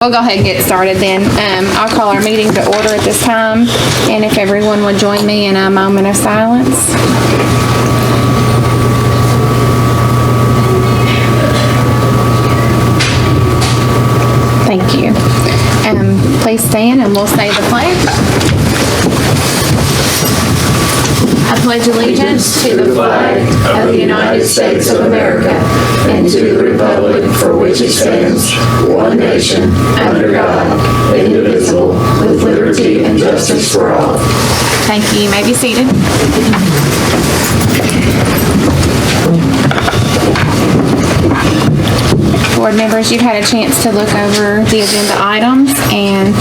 We'll go ahead and get started then. I'll call our meeting to order at this time, and if everyone would join me in a moment of silence. Thank you. Please stand and we'll say the pledge. I pledge allegiance to the flag of the United States of America and to the republic for which it stands, one nation, under God, indivisible, with liberty and justice for all. Thank you. You may be seated. Board members, you've had a chance to look over the agenda items, and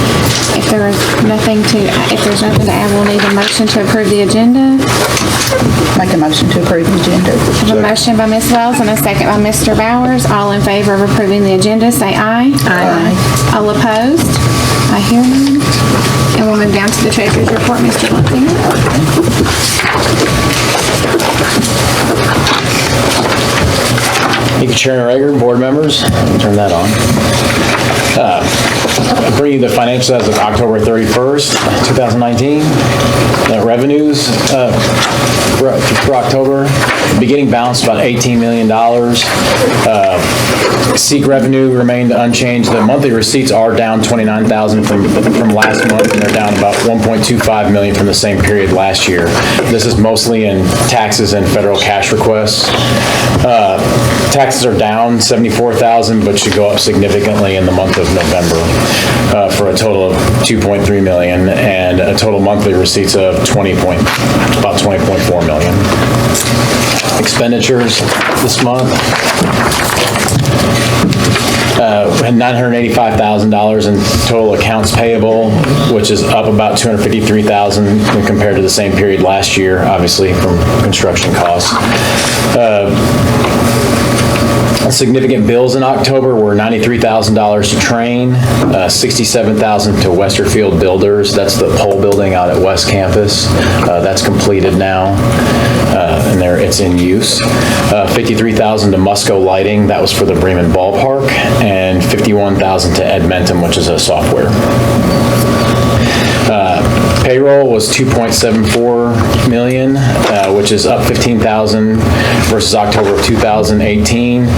if there's nothing to add, we'll need a motion to approve the agenda. Make a motion to approve the agenda. I have a motion by Ms. Wells and a second by Mr. Bowers. All in favor of approving the agenda, say aye. Aye. All opposed? I hear none. And we'll move down to the treasurer's report, Mr. Lutzinger. Thank you, Chairman Rager, board members. Turn that on. I'll bring you the financials as of October 31st, 2019. Revenues for October, beginning balance about $18 million. SEEK revenue remained unchanged. The monthly receipts are down $29,000 from last month, and they're down about $1.25 million from the same period last year. This is mostly in taxes and federal cash requests. Taxes are down $74,000, but should go up significantly in the month of November for a total of $2.3 million and a total monthly receipts of about $20.4 million. Expenditures this month. We had $985,000 in total accounts payable, which is up about $253,000 when compared to the same period last year, obviously from construction costs. Significant bills in October were $93,000 to Train, $67,000 to Westerfield Builders. That's the pole building out at West Campus. That's completed now, and it's in use. $53,000 to Musco Lighting. That was for the Bremen Ballpark, and $51,000 to Edmentum, which is a software. Payroll was $2.74 million, which is up $15,000 versus October of 2018,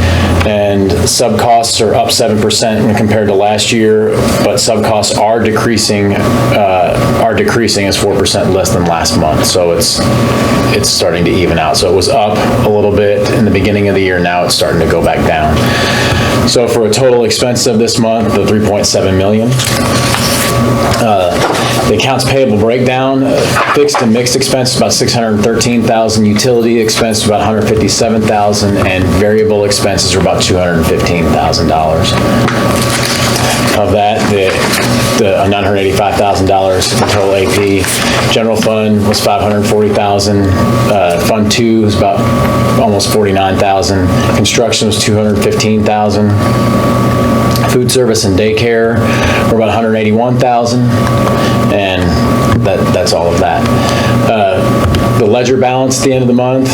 and sub costs are up 7% when compared to last year, but sub costs are decreasing as 4% less than last month, so it's starting to even out. So it was up a little bit in the beginning of the year, now it's starting to go back down. So for a total expense of this month of $3.7 million. The accounts payable breakdown, fixed and mixed expense about $613,000, utility expense about $157,000, and variable expenses are about $215,000. Of that, the $985,000 in total AP. General fund was $540,000. Fund 2 is about almost $49,000. Construction was $215,000. Food service and daycare were about $181,000, and that's all of that. The ledger balance at the end of the month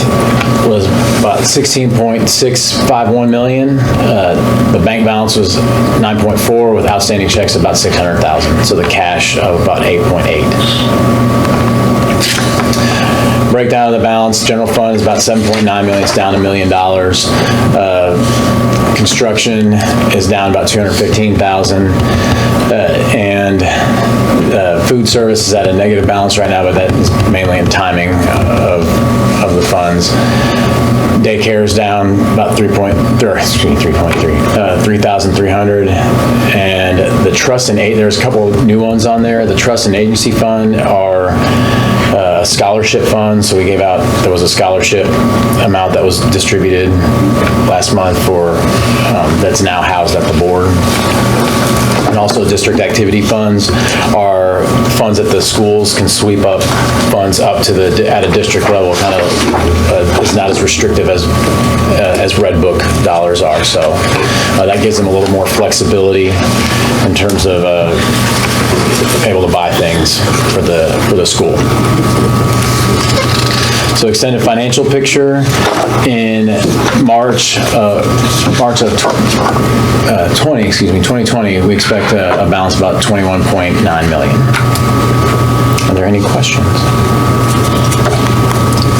was about $16.651 million. The bank balance was $9.4 with outstanding checks of about $600,000. So the cash of about $8.8. Breakdown of the balance, general fund is about $7.9 million, it's down $1 million. Construction is down about $215,000, and food service is at a negative balance right now, but that is mainly in timing of the funds. Daycare is down about $3,300, and the trust and there's a couple of new ones on there. The trust and agency fund are scholarship fund, so there was a scholarship amount that was distributed last month that's now housed at the board. And also district activity funds are funds that the schools can sweep up funds up to at a district level, kind of is not as restrictive as Red Book dollars are. So that gives them a little more flexibility in terms of able to buy things for the school. So extended financial picture in March of 2020, we expect a balance about 21.9 million. Are there any questions?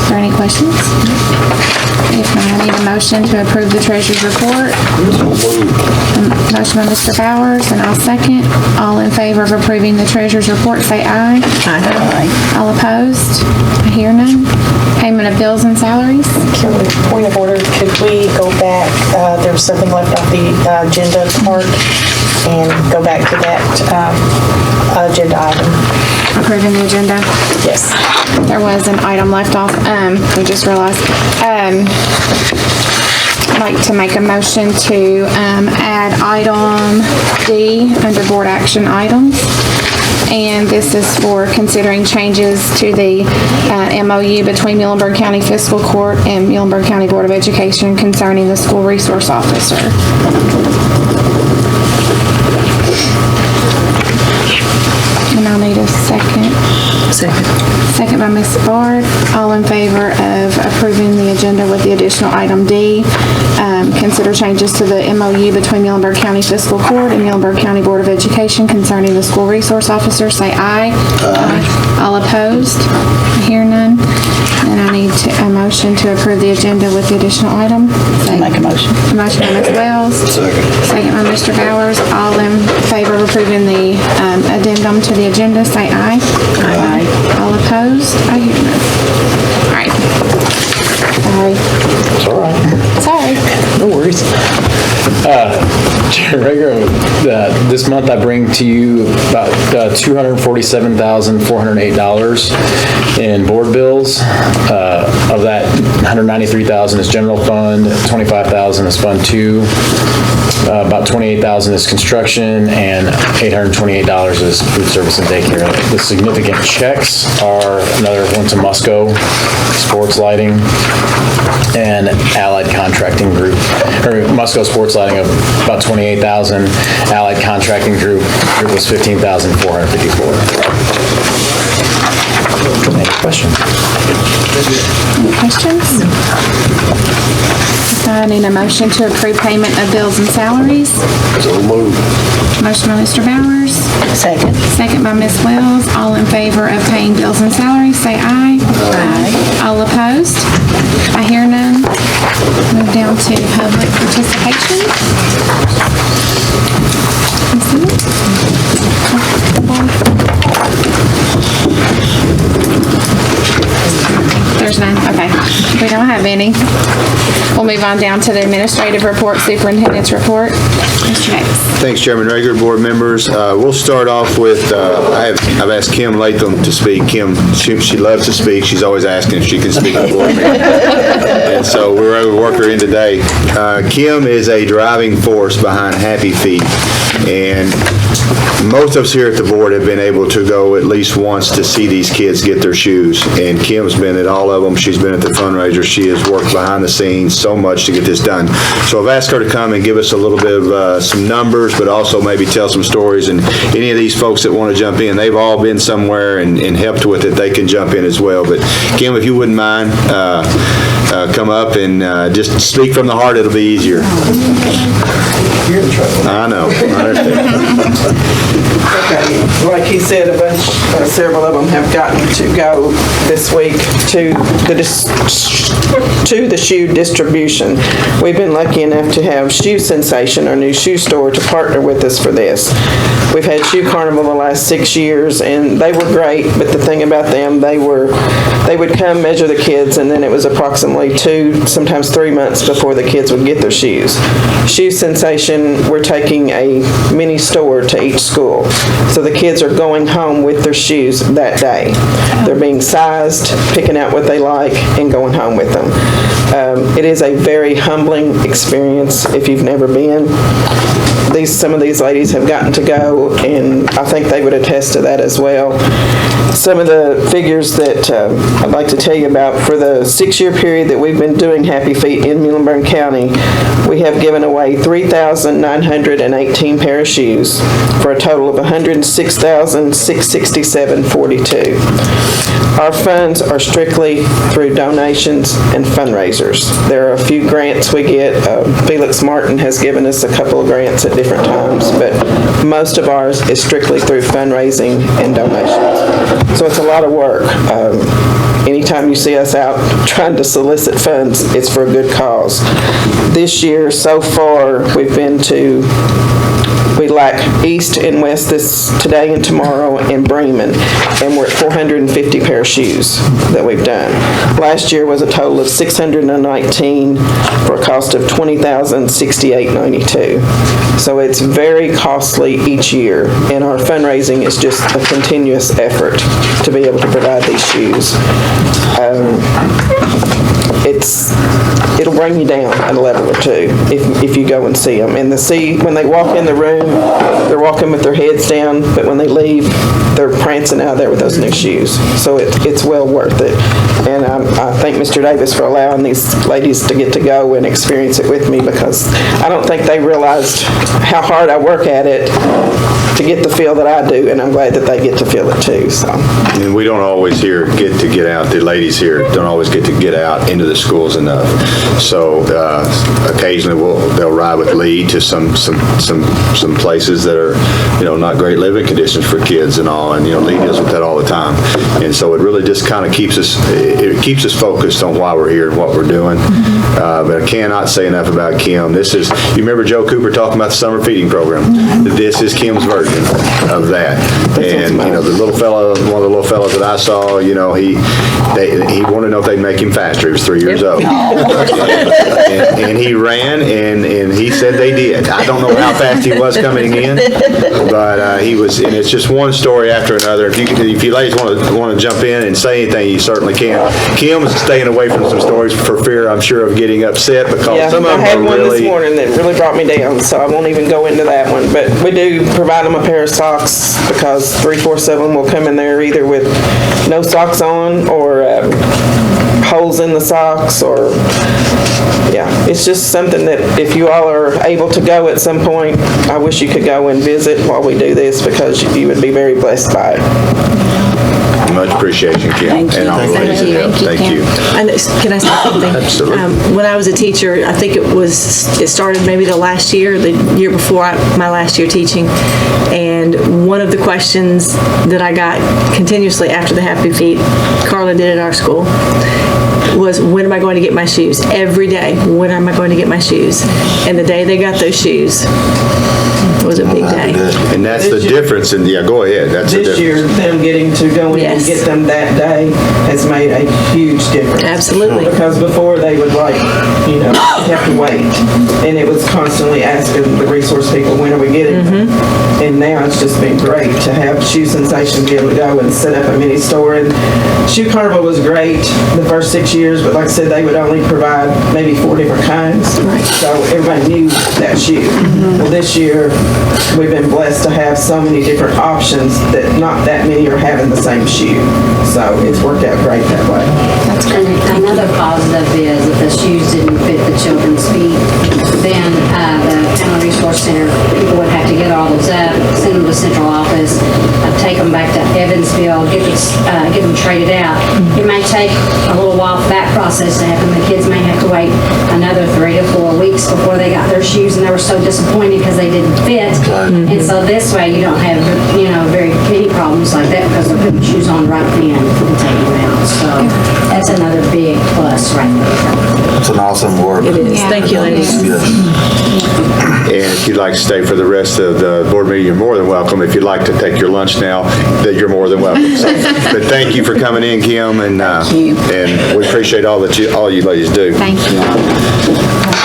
Are there any questions? If not, I need a motion to approve the treasurer's report. Motion by Mr. Bowers, and I'll second. All in favor of approving the treasurer's report, say aye. Aye. All opposed? I hear none. Payment of bills and salaries. Point of order, could we go back, there was something left off the agenda part, and go back to that agenda item? Approving the agenda. Yes. There was an item left off, we just realized. I'd like to make a motion to add item D under board action items. And this is for considering changes to the MOU between Muhlenberg County Fiscal Court and Muhlenberg County Board of Education concerning the school resource officer. And I'll need a second. Second by Ms. Bard. All in favor of approving the agenda with the additional item D. Consider changes to the MOU between Muhlenberg County Fiscal Court and Muhlenberg County Board of Education concerning the school resource officer. Say aye. Aye. All opposed? I hear none. And I need a motion to approve the agenda with the additional item. Make a motion. A motion by Ms. Wells. Second by Mr. Bowers. All in favor of approving the addendum to the agenda, say aye. Aye. All opposed? I hear none. All right. Sorry. It's all right. Sorry. No worries. Chair Rager, this month I bring to you about $247,408 in board bills. Of that, $193,000 is general fund, $25,000 is fund 2, about $28,000 is construction, and $828 is food service and daycare. The significant checks are another one to Musco Sports Lighting and Allied Contracting Group, or Musco Sports Lighting of about $28,000. Allied Contracting Group was $15,454. Any questions? Any questions? I need a motion to approve payment of bills and salaries. So moved. Motion by Mr. Bowers. Second. Second by Ms. Wells. All in favor of paying bills and salaries, say aye. Aye. All opposed? I hear none. Move down to public participation. There's none, okay. We don't have any. We'll move on down to the administrative report, superintendent's report. Mr. Davis. Thanks, Chairman Rager, board members. We'll start off with, I've asked Kim Latham to speak. Kim, she loves to speak. She's always asking if she can speak at the board meeting. And so we were able to work her in today. Kim is a driving force behind Happy Feet. And most of us here at the board have been able to go at least once to see these kids get their shoes. And Kim's been at all of them. She's been at the fundraiser. She has worked behind the scenes so much to get this done. So I've asked her to come and give us a little bit of some numbers, but also maybe tell some stories. And any of these folks that want to jump in, they've all been somewhere and helped with it. They can jump in as well. But Kim, if you wouldn't mind, come up and just speak from the heart. It'll be easier. You're in trouble. I know. I understand. Okay, like he said, several of them have gotten to go this week to the shoe distribution. We've been lucky enough to have Shoe Sensation, our new shoe store, to partner with us for this. We've had Shoe Carnival the last 6 years, and they were great, but the thing about them, they would come measure the kids, and then it was approximately 2, sometimes 3 months before the kids would get their shoes. Shoe Sensation, we're taking a mini store to each school. So the kids are going home with their shoes that day. They're being sized, picking out what they like, and going home with them. It is a very humbling experience if you've never been. Some of these ladies have gotten to go, and I think they would attest to that as well. Some of the figures that I'd like to tell you about for the 6-year period that we've been doing Happy Feet in Muhlenberg County, we have given away 3,918 pair of shoes for a total of $106,667.42. Our funds are strictly through donations and fundraisers. There are a few grants we get. Felix Martin has given us a couple of grants at different times, but most of ours is strictly through fundraising and donations. So it's a lot of work. Anytime you see us out trying to solicit funds, it's for a good cause. This year, so far, we lack East and West today and tomorrow in Bremen, and we're at 450 pair of shoes that we've done. Last year was a total of 619 for a cost of $20,068.92. So it's very costly each year, and our fundraising is just a continuous effort to be able to provide these shoes. It'll bring you down a level or two if you go and see them. And when they walk in the room, they're walking with their heads down, but when they leave, they're prancing out there with those new shoes. So it's well worth it. And I thank Mr. Davis for allowing these ladies to get to go and experience it with me, because I don't think they realized how hard I work at it to get the feel that I do, and I'm glad that they get to feel it too. So. And we don't always get out, the ladies here don't always get to get out into the schools enough. So occasionally they'll ride with Lee to some places that are, not great living conditions for kids and all, and, Lee deals with that all the time. And so it really just kind of keeps us focused on why we're here and what we're doing. But I cannot say enough about Kim. You remember Joe Cooper talking about the summer feeding program? This is Kim's version of that. And, the little fella, one of the little fellows that I saw, he wanted to know if they'd make him faster. He was 3 years old. And he ran, and he said they did. I don't know how fast he was coming in, but he was, and it's just one story after another. If you ladies want to jump in and say anything, you certainly can. Kim's staying away from some stories for fear, I'm sure, of getting upset, because some of them I had are one really... this morning that really brought me down, so I won't even go into that one. But we do provide them a pair of socks, because 3/4 of them will come in there either with no socks on or holes in the socks, or it's just something that if you all are able to go at some point, I wish you could go and visit while we do this, because you would be very blessed by it. Much appreciation, Kim. Thank you. And all the ladies that help. Thank you. And can I say something? Absolutely. When I was a teacher, I think it started maybe the year before my last year teaching, and one of the questions that I got continuously after the Happy Feet, Carla did at our school, was, when am I going to get my shoes? Every day, when am I going to get my shoes? And the day they got those shoes was a big day. And that's the difference. And go ahead. That's the This difference. year, them getting to go in and Yes. get them that day has made a huge difference. Absolutely. Because before they would have to wait. And it was constantly asking the resource people, when are we getting them? And now it's just been great to have Shoe Sensation be able to go and set up a mini store. And Shoe Carnival was great the first 6 years, but like I said, they would only provide maybe 4 different kinds. Right. So everybody knew that shoe. Well, this year, we've been blessed to have so many different options that not that many are having the same shoe. So it's worked out great that way. And another positive is if the shoes didn't fit the children's feet, then the Family Resource Center, people would have to get all those up, send them to central office, take them back to Evansville, get them traded out. It may take a little while for that process to happen. The kids may have to wait another 3 to 4 weeks before they got their shoes, and they were so disappointed because they didn't fit. And so this way you don't have, very many problems like that, because they're putting shoes on right then and taking them out. So that's another big plus right there. It's an awesome work. It is. Thank you, ladies. Yes. And if you'd like to stay for the rest of the board meeting, you're more than welcome. If you'd like to take your lunch now, that you're more than welcome. So, but thank you for coming in, Kim, and we appreciate all you ladies do. Thank you.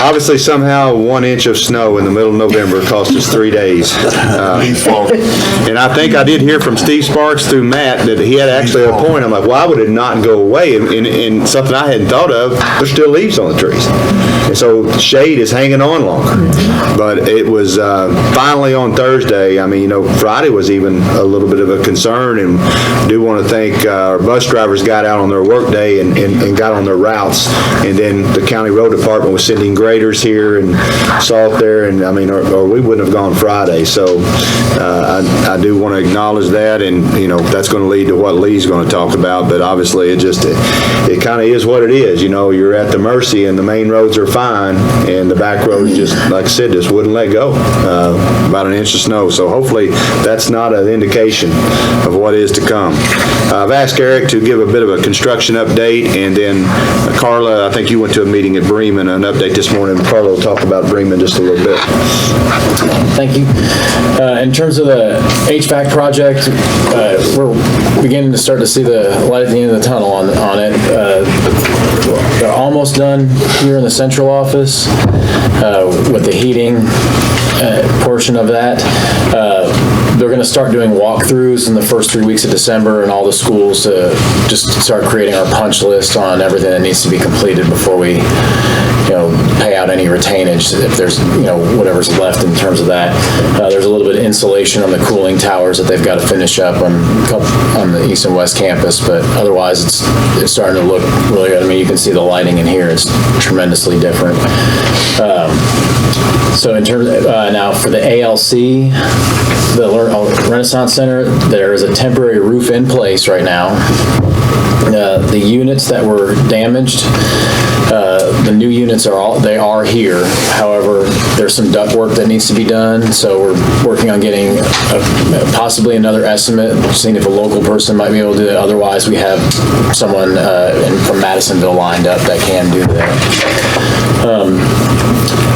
Obviously, somehow 1 inch of snow in the middle of November cost us 3 days. And I think I did hear from Steve Sparks through Matt that he had actually a point. I'm like, why would it not go away? And something I hadn't thought of, there's still leaves on the trees. And so shade is hanging on longer. But it was finally on Thursday. I mean, Friday was even a little bit of a concern, and I do want to thank our bus drivers got out on their work day and got on their routes. And then the county road department was sending graders here and salt there, and I mean, or we wouldn't have gone Friday. So I do want to acknowledge that, and, that's going to lead to what Lee's going to talk about, but obviously it kind of is what it is. You're at the mercy, and the main roads are fine, and the back roads just, like I said, just wouldn't let go, about an inch of snow. So hopefully that's not an indication of what is to come. I've asked Eric to give a bit of a construction update, and then Carla, I think you went to a meeting at Bremen, an update this morning. Carla will talk about Bremen just a little bit. Thank you. In terms of the HVAC project, we're beginning to start to see the light at the end of the tunnel on it. They're almost done here in the central office with the heating portion of that. They're going to start doing walkthroughs in the first 3 weeks of December in all the schools to just start creating our punch list on everything that needs to be completed before we, pay out any retainage if there's, whatever's left in terms of that. There's a little bit of insulation on the cooling towers that they've got to finish up on the east and west campus, but otherwise it's starting to look really good. I mean, you can see the lighting in here. It's tremendously different. So in terms now for the ALC, the Renaissance Center, there is a temporary roof in place right now. The units that were damaged, the new units are here. However, there's some duct work that needs to be done, so we're working on getting possibly another estimate, seeing if a local person might be able to do it. Otherwise, we have someone from Madisonville lined up that can do that.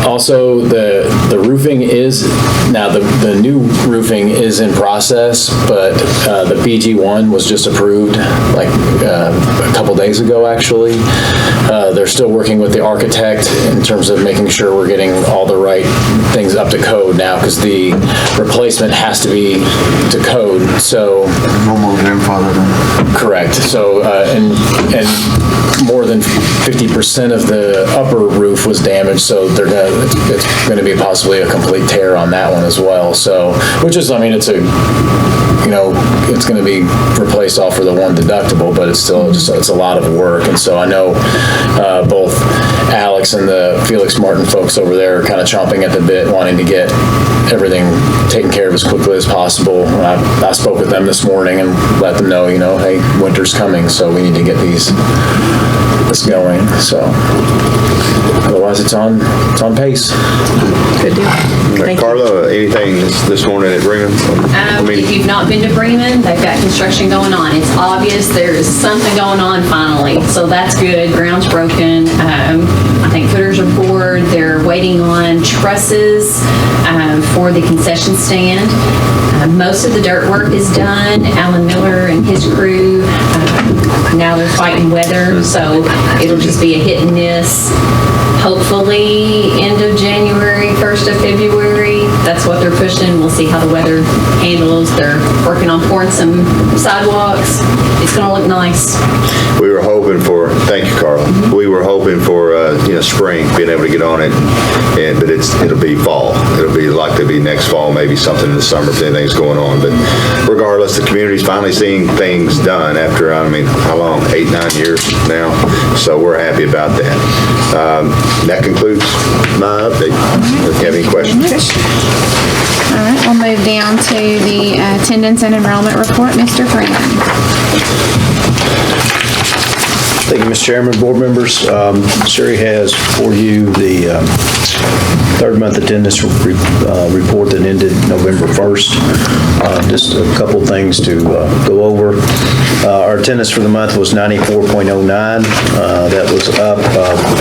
Also, the roofing is, now the new roofing is in process, but the BG1 was just approved like a couple days ago, actually. They're still working with the architect in terms of making sure we're getting all the right things up to code now, because the replacement has to be to code, so. Normal grandfather then. Correct. So, and more than 50% of the upper roof was damaged, so it's going to be possibly a complete tear on that one as well. So, which is, I mean, it's going to be replaced off for the one deductible, but it's still it's a lot of work. And so I know both Alex and the Felix Martin folks over there are kind of chomping at the bit, wanting to get everything taken care of as quickly as possible. I spoke with them this morning and let them know, hey, winter's coming, so we need to get this going. So otherwise, it's on pace. Good deal. Thank you. Carla, anything this morning at Bremen? If you've not been to Bremen, they've got construction going on. It's obvious there's something going on finally, so that's good. Ground's broken. I think footers are poured. They're waiting on trusses for the concession stand. Most of the dirt work is done. Alan Miller and his crew, now they're fighting weather, so it'll just be a hit and miss. Hopefully end of January, 1st of February. That's what they're pushing. We'll see how the weather handles. They're working on pouring some sidewalks. It's going to look nice. We were hoping for, thank you, Carla. We were hoping for, spring, being able to get on it, but it'll be fall. It'll be likely to be next fall, maybe something in the summer if anything's going on. But regardless, the community's finally seeing things done after, how long? 8-9 years now. So we're happy about that. That concludes my update. If you have any questions. All right, we'll move down to the attendance and enrollment report. Mr. Freeman. Thank you, Mr. Chairman, board members. Sherry has for you the third month attendance report that ended November 1st. Just a couple things to go over. Our attendance for the month was 94.09. That was up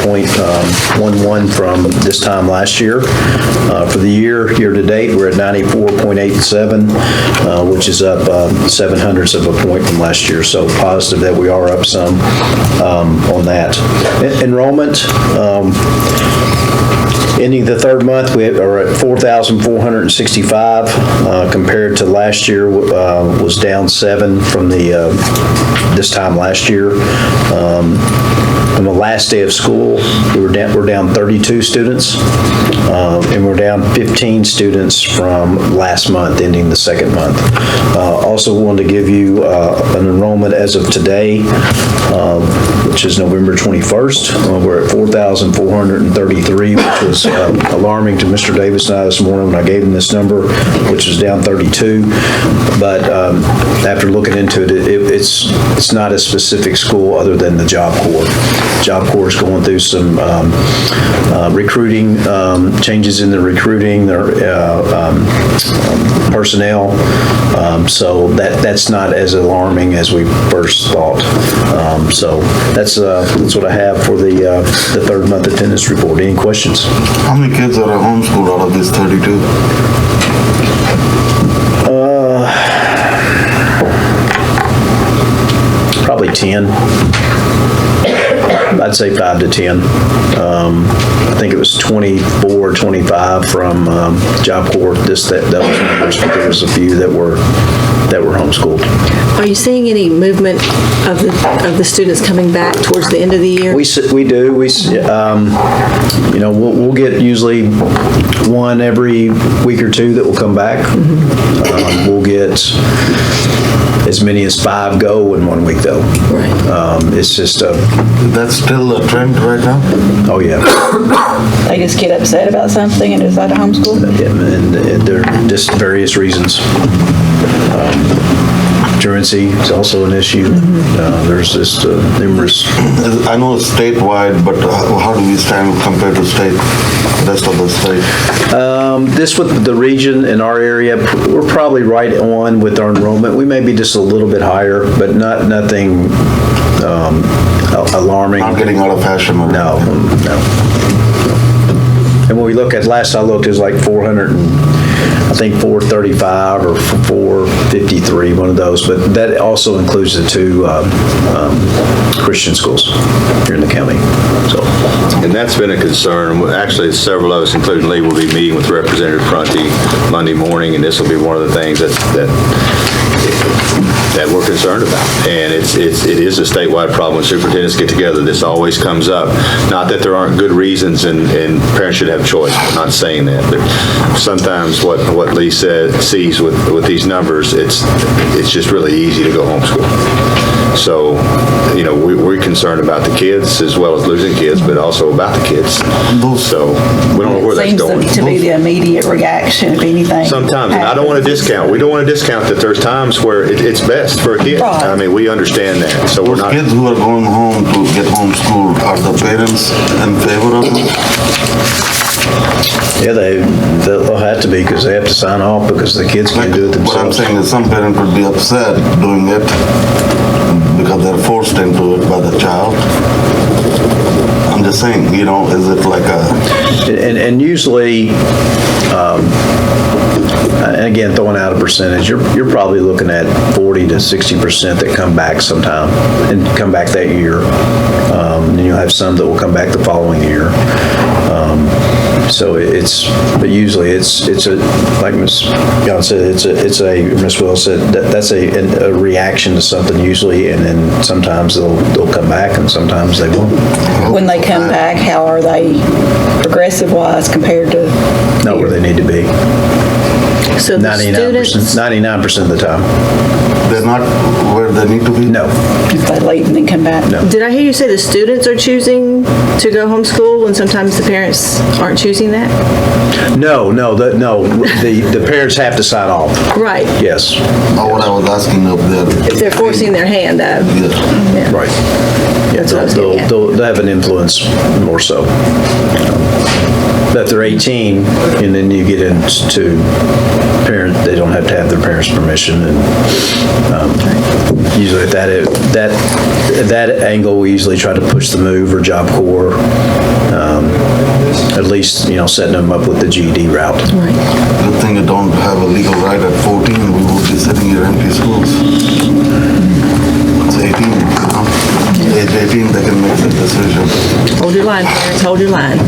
0.11 from this time last year. For the year to date, we're at 94.87, which is up 0.07 of a point from last year. So positive that we are up some on that. Enrollment, ending the third month, we are at 4,465 compared to last year, was down 7 from the this time last year. on the last day of school, we're down 32 students, and we're down 15 students from last month, ending the second month. Also wanted to give you an enrollment as of today, which is November 21st. We're at 4,433, which was alarming to Mr. Davis and I this morning when I gave him this number, which is down 32. But after looking into it, it's not a specific school other than the Job Corps. Job Corps is going through some recruiting, changes in the recruiting, their personnel. So that's not as alarming as we first thought. So that's what I have for the third month attendance report. Any questions? How many kids are homeschooled out of this 32? Probably 10. I'd say 5 to 10. I think it was 24, 25 from Job Corps, those numbers, but there was a few that were homeschooled. Are you seeing any movement of the students coming back towards the end of the year? We do. We'll get usually one every week or two that will come back. We'll get as many as 5 go in 1 week, though. Right. It's just That's still a trend right now? oh yeah. They just get upset about something and decide to homeschool? And there are just various reasons. Truancy is also an issue. There's just numerous. I know it's statewide, but how do we stand compared to rest of the state? This with the region in our area, we're probably right on with our enrollment. We may be just a little bit higher, but nothing alarming. Not getting out of fashion or No. And when we look at, last I looked, it was like 435 or 453, one of those, but that also includes the 2 Christian schools here in the county. So, And that's been a concern. Actually, several of us, including Lee, will be meeting with Representative Prunty Monday morning, and this will be one of the things that we're concerned about. And it is a statewide problem. When superintendents get together, this always comes up. Not that there aren't good reasons and parents should have choice. I'm not saying that, but sometimes what Lee sees with these numbers, it's just really easy to go homeschool. So, we're concerned about the kids as well as losing kids, but also about the kids. So we don't know where that's going. Seems to be the immediate reaction, if anything. Sometimes, and I don't want to discount. We don't want to discount that there's times where it's best for a kid. Right. I mean, we understand that. So we're Those not. kids who are going home to get homeschooled, are the parents in favor of it? yeah, they'll have to be because they have to sign off because the kids can't do it What I'm themselves. saying is some parent would be upset doing it because they're forced into it by the child. I'm just saying, is it like a... And usually, and again, throwing out a percentage, you're probably looking at 40 to 60% that come back sometime and come back that year. And you'll have some that will come back the following year. So but usually it's like Ms. Young said, Ms. Will said, that's a reaction to something usually, and then sometimes they'll come back and sometimes they won't. When they come back, how are they progressive-wise compared to? Not where they need to be. So the 99% of the time. They're not where they need to be? No. If they leave and then come back? No. Did I hear you say the students are choosing to go homeschool when sometimes the parents aren't choosing that? No, the parents have to sign off. Right. Yes, What I was asking up there. If they're forcing their hand up. Yes. Yeah. right. Yeah, That's what I was getting at. they'll have an influence more so. But if they're 18, and then you get into they don't have to have their parents' permission, and usually at that angle, we usually try to push the move or Job Corps, at least, setting them up with the GED route. Right. Good thing you don't have a legal right at 14, we would be sitting here empty schools. It's 18, Age 18, they can make the decision. Hold your line, parents, hold your line.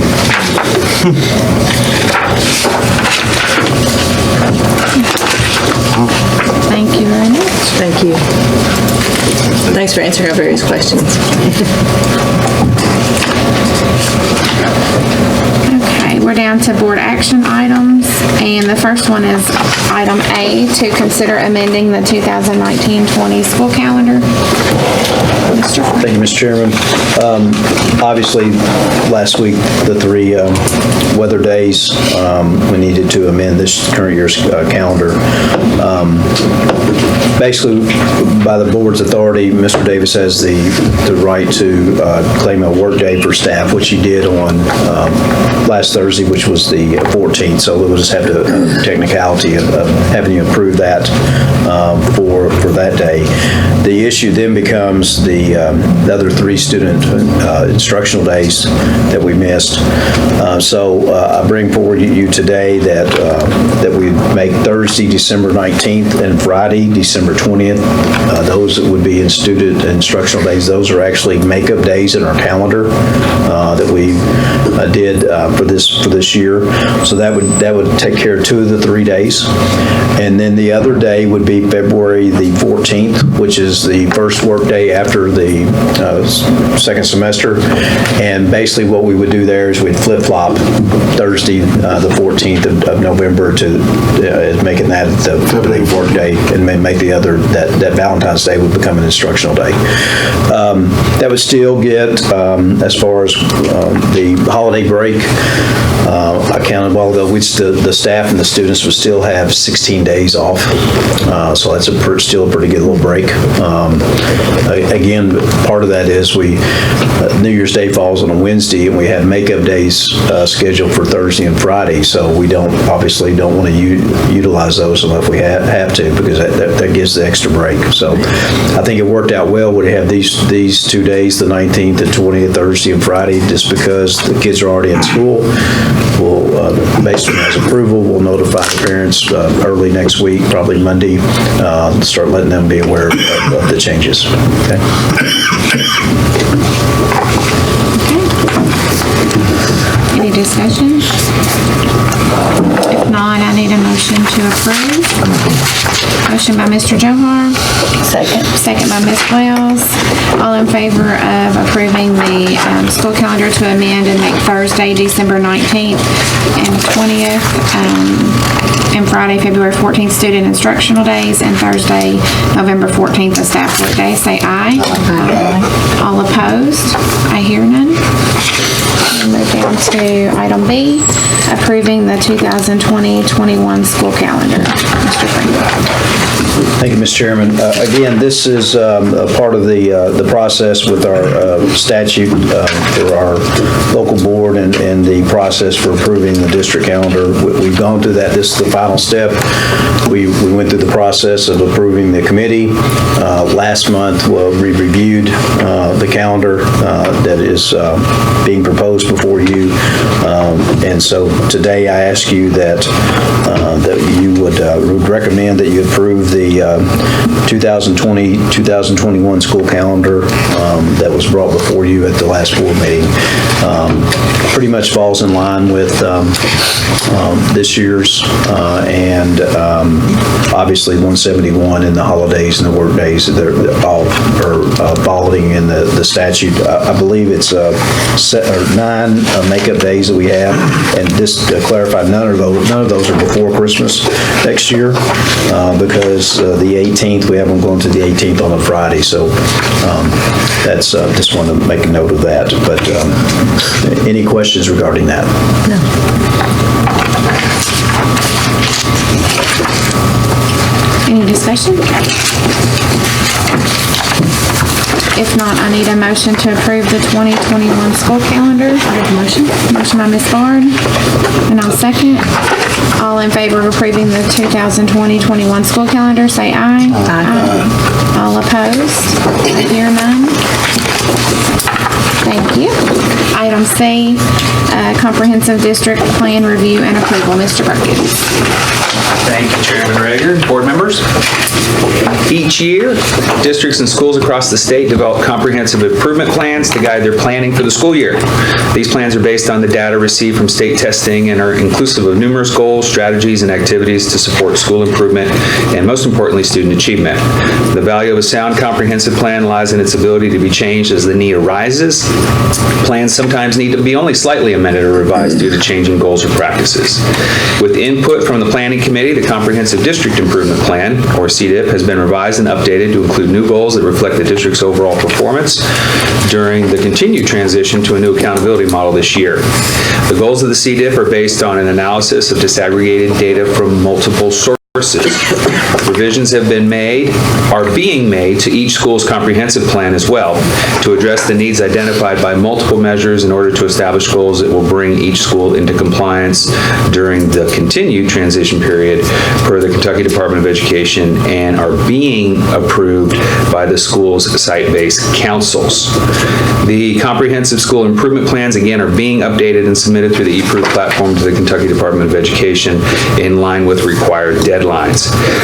Thank you very much. Thank you. Thanks for answering our various questions. down to board action items, and the first one is item A, to consider amending the 2019-20 school calendar. Mr. Frank. Thank you, Mr. Chairman. Obviously, last week, the 3 weather days, we needed to amend this current year's calendar. Basically, by the board's authority, Mr. Davis has the right to claim a work day for staff, which he did on last Thursday, which was the 14th. So we'll just have the technicality of having you approve that for that day. The issue then becomes the other 3 student instructional days that we missed. So I bring forward you today that we make Thursday, December 19th and Friday, December 20th. Those would be in student instructional days. Those are actually makeup days in our calendar that we did for this year. So that would take care of 2 of the 3 days. And then the other day would be February the 14th, which is the first work day after the second semester. And basically what we would do there is we'd flip-flop Thursday, the 14th of November to making that the work day, and make the other, that Valentine's Day would become an instructional day. That would still get, as far as the holiday break, I counted a while ago, the staff and the students would still have 16 days off. So that's still a pretty good little break. Again, part of that is New Year's Day falls on a Wednesday, and we have makeup days scheduled for Thursday and Friday. So we obviously don't want to utilize those unless we have to, because that gives the extra break. So I think it worked out well when we have these 2 days, the 19th and 20th, Thursday and Friday, just because the kids are already in school. We'll, based on his approval, we'll notify the parents early next week, probably Monday, start letting them be aware of the changes. Okay. Any discussion? If not, I need a motion to approve. Motion by Mr. Johar. Second by Ms. Wells. All in favor of approving the school calendar to amend and make Thursday, December 19th and 20th, and Friday, February 14th, student instructional days, and Thursday, November 14th, the staff work day, say aye. Aye. All opposed? I hear none. We'll move down to item B, approving the 2020-21 school calendar. Mr. Frank. Thank you, Mr. Chairman. Again, this is a part of the process with our statute for our local board and the process for approving the district calendar. We've gone through that. This is the final step. We went through the process of approving the committee. Last month, we reviewed the calendar that is being proposed before you. And so today I ask you that you would recommend that you approve the 2020-2021 school calendar that was brought before you at the last board meeting. Pretty much falls in line with this year's and obviously 171 in the holidays and the work days. They're all following in the statute. I believe it's 9 makeup days that we have, and just to clarify, none of those are before Christmas next year because the 18th, we have them going to the 18th on a Friday, so that's just want to make a note of that. But any questions regarding that? No. Any discussion? If not, I need a motion to approve the 2021 school calendar. Motion by Ms. Bard, and I'll second. All in favor of approving the 2020-21 school calendar, say aye. Aye. All opposed? I hear none. Thank you. Item C, comprehensive district plan review and approval. Mr. Perkins. Thank you, Chairman Rager, board members. Each year, districts and schools across the state develop comprehensive improvement plans to guide their planning for the school year. These plans are based on the data received from state testing and are inclusive of numerous goals, strategies, and activities to support school improvement and, most importantly, student achievement. The value of a sound comprehensive plan lies in its ability to be changed as the need arises. Plans sometimes need to be only slightly amended or revised due to changing goals or practices. With input from the Planning Committee, the Comprehensive District Improvement Plan, or CDIP, has been revised and updated to include new goals that reflect the district's overall performance during the continued transition to a new accountability model this year. The goals of the CDIP are based on an analysis of disaggregated data from multiple sources. Revisions are being made to each school's comprehensive plan as well to address the needs identified by multiple measures in order to establish goals that will bring each school into compliance during the continued transition period per the Kentucky Department of Education and are being approved by the school's site-based councils. The comprehensive school improvement plans, again, are being updated and submitted through the eProof platform to the Kentucky Department of Education in line with required deadlines.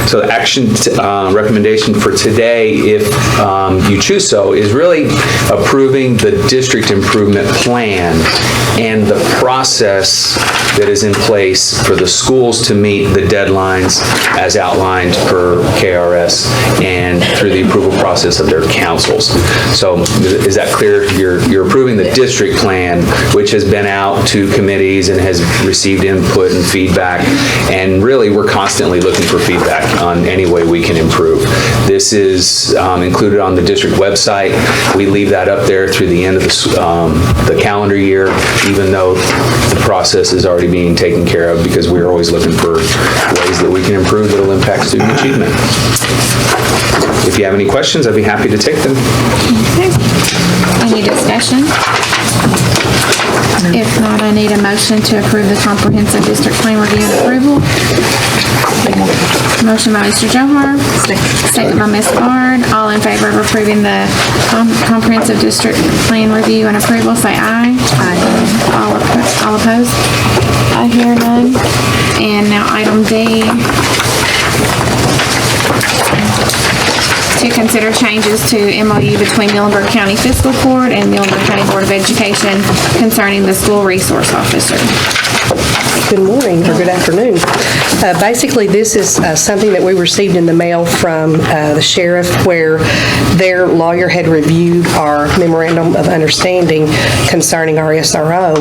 So the action recommendation for today, if you choose so, is really approving the district improvement plan and the process that is in place for the schools to meet the deadlines as outlined per KRS and through the approval process of their councils. So is that clear? You're approving the district plan, which has been out to committees and has received input and feedback, and really we're constantly looking for feedback on any way we can improve. This is included on the district website. We leave that up there through the end of the calendar year, even though the process is already being taken care of, because we're always looking for ways that we can improve that will impact student achievement. If you have any questions, I'd be happy to take them. Okay. Any discussion? If not, I need a motion to approve the comprehensive district plan review and approval. Motion by Mr. Johar, second by Ms. Bard. All in favor of approving the comprehensive district plan review and approval, say aye. Aye. All opposed? I hear none. And now item D. To consider changes to MOU between Muhlenberg County Fiscal Court and Muhlenberg County Board of Education concerning the school resource officer. Good morning, or good afternoon. Basically, this is something that we received in the mail from the sheriff, where their lawyer had reviewed our memorandum of understanding concerning our SRO,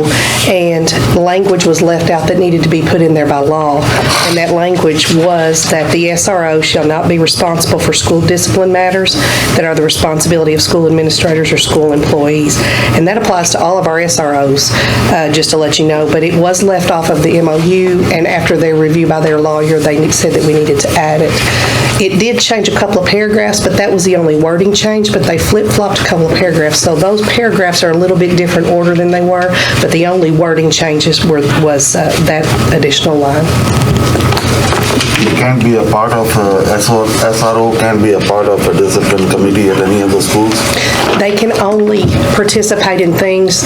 and language was left out that needed to be put in there by law. And that language was that the SRO shall not be responsible for school discipline matters that are the responsibility of school administrators or school employees. And that applies to all of our SROs, just to let you know. But it was left off of the MOU, and after their review by their lawyer, they said that we needed to add it. It did change a couple of paragraphs, but that was the only wording change, but they flip-flopped a couple of paragraphs. So those paragraphs are a little bit different order than they were, but the only wording changes was that additional line. You can't be a part of SRO, can't be a part of a discipline committee at any of the schools? They can only participate in things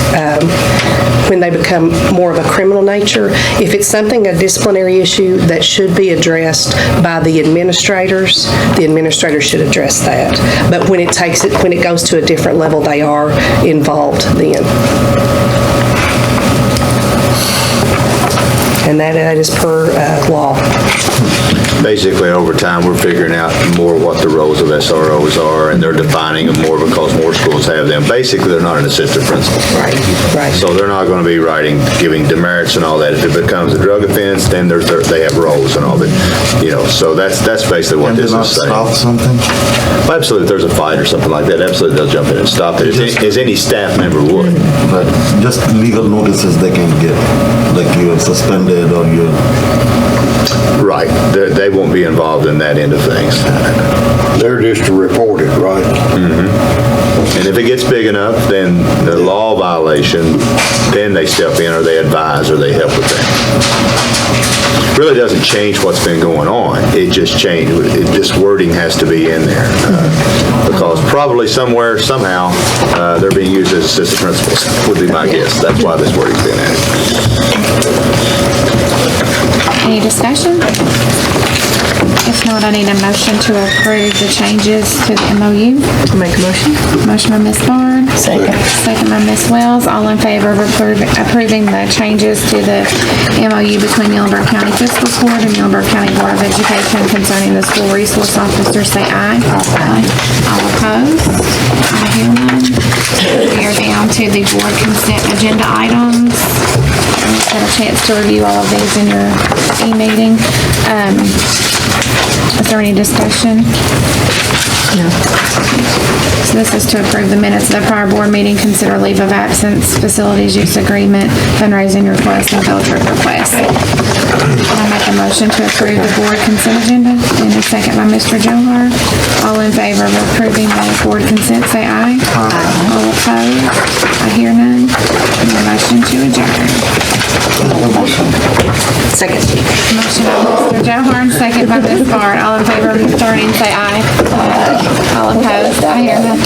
when they become more of a criminal nature. If it's something, a disciplinary issue that should be addressed by the administrators should address that. But when it goes to a different level, they are involved then. And that is per law. Basically, over time, we're figuring out more what the roles of SROs are, and they're defining them more because more schools have them. Basically, they're not an assistant principal. Right. So they're not going to be giving demerits and all that. If it becomes a drug offense, then they have roles and all that. So that's basically what this is saying. Stop something? Well, absolutely, if there's a fight or something like that, absolutely they'll jump in and stop it, as any staff member would. But just legal notices they can get, like you're suspended or you're... Right. They won't be involved in that end of things. They're just to report it, right? Mm-hmm. And if it gets big enough, then the law violation, then they step in or they advise or they help with that. Really doesn't change what's been going on. It just changed. This wording has to be in there because probably somewhere, somehow, they're being used as assistant principals, would be my guess. That's why this wording's being added. Any discussion? If not, I need a motion to approve the changes to the MOU. Make a motion. Motion by Ms. Bard. Second by Ms. Wells. All in favor of approving the changes to the MOU between Muhlenberg County Fiscal Court and Muhlenberg County Board of Education concerning the school resource officer, say aye. Aye. All opposed? I hear none. We are down to the board consent agenda items. I've had a chance to review all of these in your e-meeting. Is there any discussion? No. So this is to approve the minutes of the prior board meeting, consider leave of absence, facilities use agreement, fundraising request, and field trip request. I make a motion to approve the board consent agenda, and a second by Mr. Johar. All in favor of approving the board consent, say aye. Aye. All opposed? I hear none. And a motion to adjourn. Second. Motion by Mr. Johar, second by Ms. Bard. All in favor of adjourning, say aye. Aye. All opposed? I hear none.